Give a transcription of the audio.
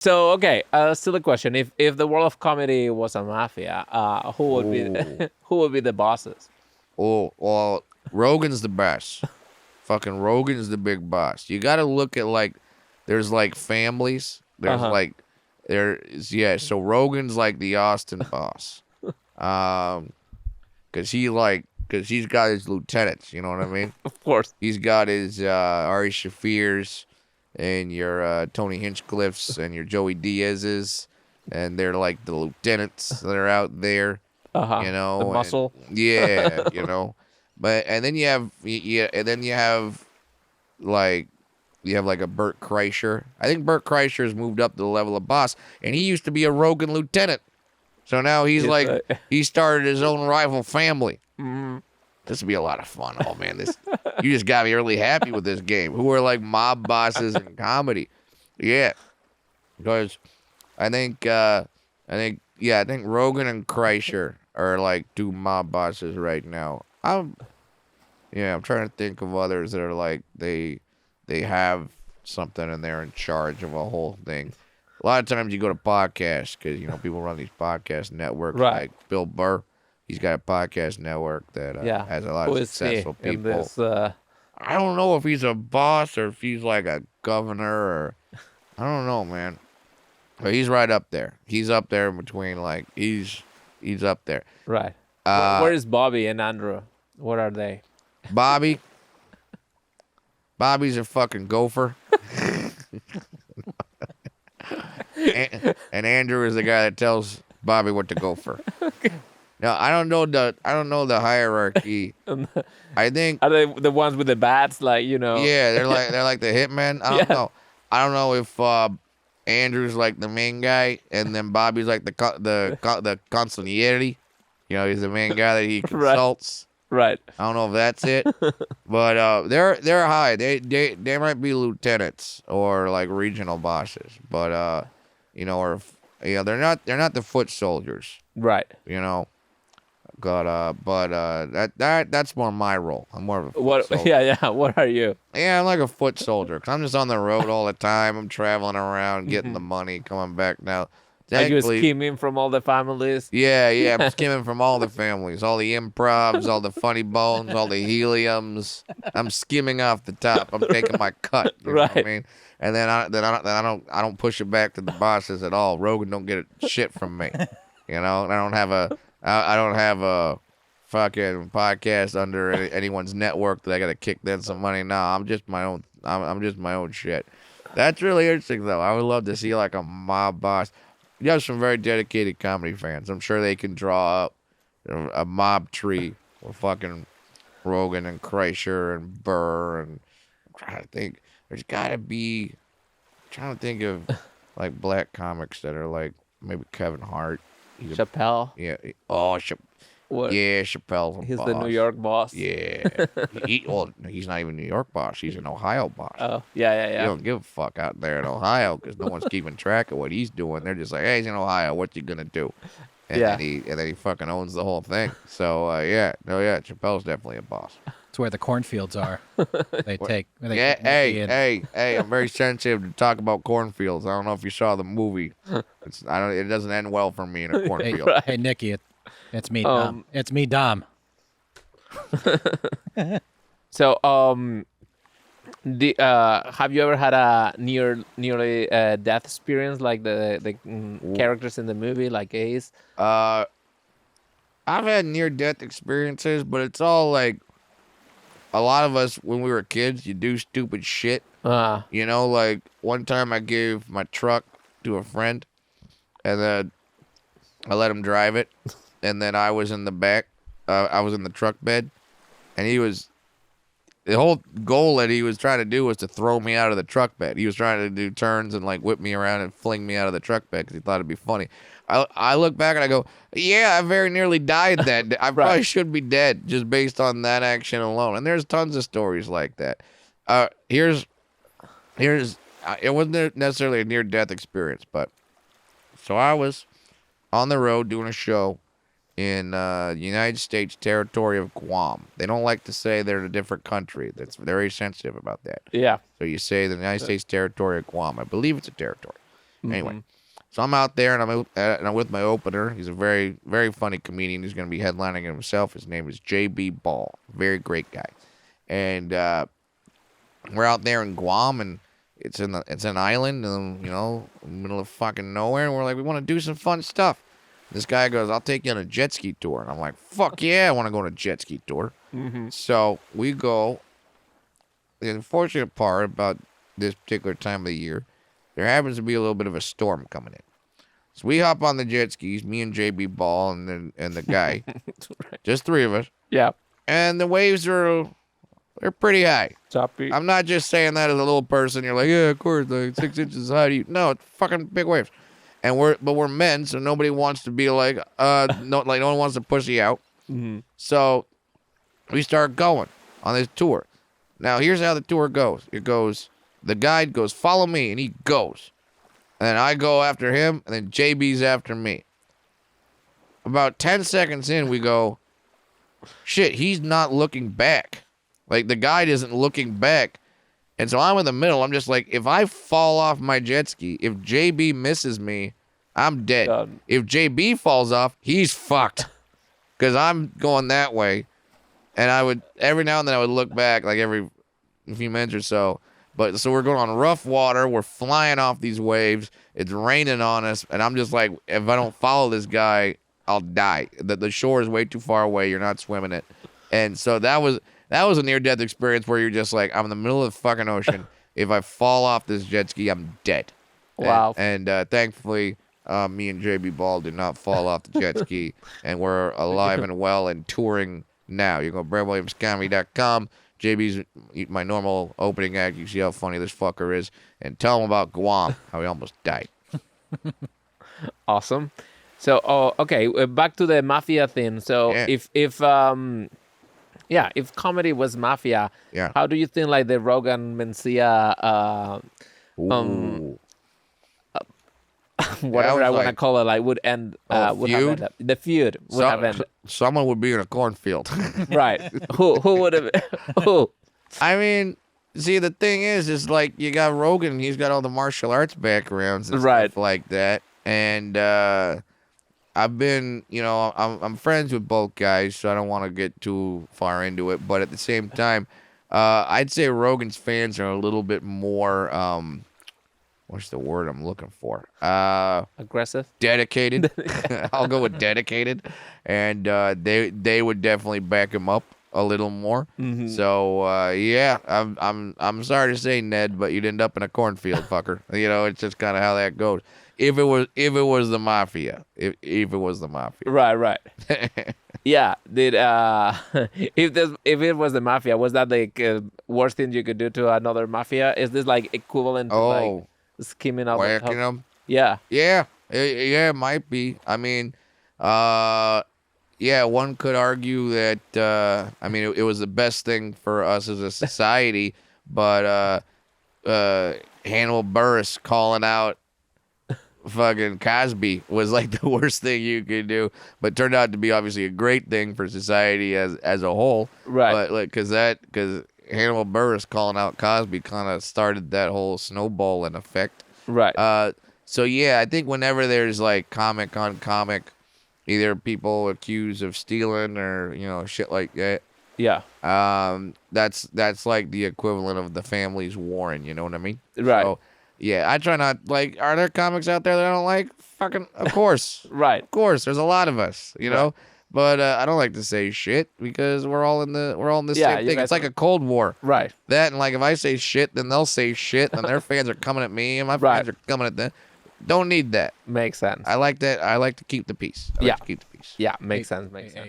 So okay, still a question: if the world of comedy was a mafia, who would be Oh, who would be the bosses? oh, well, Rogan's the best. Fucking Rogan's the big boss. You got to look at like, there's like families. Uh There's huh. like, yeah. So Rogan's like the Austin boss. Um, cause he's got his lieutenants. You know what I mean? Of course. He's got his Ari Shafirs and your Tony Hinchcliffes and your Joey Diaz's, and they're like the lieutenants that are out there, Uh huh. you The know, and muscle. yeah, you know, but and then you have yeah, and then like you have like a Burt Kreischer. I think Burt Kreischer has moved up to the level of boss, and he used to be a Rogan lieutenant, so now he's It's like he started his own rival family. mm, This would be a lot of fun. Oh man, this you just got me really happy with this game. Who are like mob bosses in comedy? Yeah, because I think Rogan and Kreischer are like two mob bosses right now. I'm trying to think of others that are like they have something and they're in charge of a whole thing. A lot of times you go to podcasts because people run these podcast networks right. like Bill Burr. He's got a podcast network that Yeah. has a lot Who of is he successful in people. this? I don't know if he's a boss or if he's like a governor or I don't know, man. But he's right up there. He's up there in between. Like he's up there. Right. Uh, Where is Bobby and Andrew? What are they? Bobby. Bobby's a fucking gopher. and Andrew is the guy that tells Bobby what to go for. Now I don't know the hierarchy. I think Are they the ones with the bats? Like yeah, they're like the hitmen. I don't Yeah. know. I don't know if Andrew's like the main guy, and then Bobby's like the consigliere. He's the main guy that he Right. consults. Right. I don't know if that's it, but they're high. They might be lieutenants or like regional bosses, but they're not the foot soldiers. Right. That's more my role. I'm more of a foot What? soldier. Yeah. What are you? Yeah, I'm like a foot soldier. 'Cause I'm just on the road all the time. I'm traveling around, getting the money, coming back now. Are you Thankfully, scheming from all the families? yeah, I'm skimming from all the families, all the improvs, all the funny bones, all the heliums. I'm skimming off the top. I'm taking my cut. You know what I Right. mean? And then I don't push it back to the bosses at all. Rogan don't get shit from me. And I don't have a fucking podcast under anyone's network that I gotta kick them some money. No, I'm just my own. I'm just my own shit. That's really interesting though. I would love to see like a mob boss. You have some very dedicated comedy fans. I'm sure they can draw up a mob tree with fucking Rogan and Kreischer and Burr and I'm trying to think. There's gotta be. I'm trying to think of like black comics that are like maybe Kevin Hart. Chappelle. Yeah. What? Yeah, Chappelle's a He's boss. the New York boss. Yeah. He's not even New York boss. He's an Ohio boss. Oh, yeah. You don't give a fuck out there in Ohio because no one's keeping track of what he's doing. They're just like, hey, he's in Ohio. What you gonna do? And Yeah. then he fucking owns the whole thing. So Chappelle's definitely a boss. It's where the cornfields are. They take. Yeah, hey, I'm very sensitive to talk about cornfields. I don't know if you saw the movie. It doesn't end well for me in a Hey, cornfield. hey, Nikki, it's me, Dom. It's me, Dom. So, have you ever had a nearly death experience like the characters in the movie, like Ace? I've had near death experiences, but it's all like a lot of us when we were kids, you do stupid shit. Like one time I gave my truck to a friend and then I let him drive it and then I was in the back. I was in the truck bed and the whole goal that he was trying to do was to throw me out of the truck bed. He was trying to do turns and like whip me around and fling me out of the truck bed because he thought it'd be funny. I look back and I go, yeah, I very nearly died that day. I probably should be dead just based on that action alone. And there's tons of stories like that. It wasn't necessarily a near-death experience, but so I was on the road doing a show in the United States territory of Guam. They don't like to say they're in a different country. That's very sensitive about that. Yeah. So you say the United States territory of Guam. I believe it's a territory. Anyway, so I'm out there and I'm with my opener. He's a very, very funny comedian. He's going to be headlining himself. His name is JB Ball. Very great guy. And we're out there in Guam, and it's an island, in the middle of fucking nowhere. And we're like, we want to do some fun stuff. This guy goes, I'll take you on a jet ski tour. And I'm like, fuck yeah, I want to go on a jet ski tour. So we go. The unfortunate part about this particular time of the year, there happens to be a little bit of a storm coming in. So we hop on the jet skis, me and JB Ball and the guy, just three of us. Yeah. And the waves they're pretty high. Choppy. I'm not just saying that as a little person. You're like, yeah, of course, like 6 inches high. No, it's fucking big waves. And we're men, so nobody wants to be like, no one wants to push you out. So we start going on this tour. Now, here's how the tour goes. It goes, the guide goes, follow me, and he goes. And then I go after him, and then JB's after me. About 10 seconds in, we go, shit, he's not looking back. Like, the guide isn't looking back. And so I'm in the middle. I'm just like, if I fall off my jet ski, if JB misses me, I'm dead. Done. If JB falls off, he's fucked. Because I'm going that way. And every now and then I would look back, like every few minutes or so. But so we're going on rough water. We're flying off these waves. It's raining on us. And I'm just like, if I don't follow this guy, I'll die. The shore is way too far away. You're not swimming it. And so that was a near-death experience where you're just like, I'm in the middle of the fucking ocean. If I fall off this jet ski, I'm dead. Wow. And thankfully, me and JB Ball did not fall off the jet ski. And we're alive and well and touring now. You go to BradWilliamsComedy.com. JB's my normal opening act. You see how funny this fucker is. And tell him about Guam, how he almost died. Awesome. So, okay, back to the mafia thing. So, Yeah. if comedy was mafia, Yeah. how do you think like the Rogan Mencia, Ooh. whatever was I want to like- call it, like would end? Would have feud? ended? The feud would have ended. Someone would be in a cornfield. Right. Who would have? Who? I mean, see, the thing is like you got Rogan. He's got all the martial arts backgrounds and Right. stuff like that. And I've been, I'm friends with both guys, so I don't want to get too far into it. But at the same time, I'd say Rogan's fans are a little bit more, what's the word I'm looking for? Aggressive. Dedicated. I'll go with dedicated. And they would definitely back him up a little more. So yeah, I'm sorry to say, Ned, but you'd end up in a cornfield, fucker. It's just kind of how that goes. If it was the mafia, if it was the mafia. Right. Yeah. Did if it was the mafia, was that the worst thing you could do to another mafia? Is this like equivalent to like skimming out the whacking top? them. Yeah. Yeah, it might be. I mean, yeah, one could argue that. I mean, it was the best thing for us as a society, but Hannibal Buress calling out fucking Cosby was like the worst thing you could do, but turned out to be obviously a great thing for society as a whole. Right. But like, because Hannibal Buress calling out Cosby kind of started that whole snowballing effect. Right. So yeah, I think whenever there's like comic on comic, either people accused of stealing or shit like that. Yeah. That's like the equivalent of the families warring. You know what I mean? Right. So, yeah, I try not are there comics out there that I don't like? Fucking, of course. Right. Of course, there's a lot of us, know. But I don't like to say shit because we're all in the Yeah, same you thing. guys It's like are- a Cold War. Right. That and like if I say shit, then they'll say shit, and their fans are coming at me, and my Right. fans are coming at them. Don't need that. Makes sense. I like that. I like to keep the peace. I like Yeah. to keep the peace. Yeah. Makes sense. Makes sense.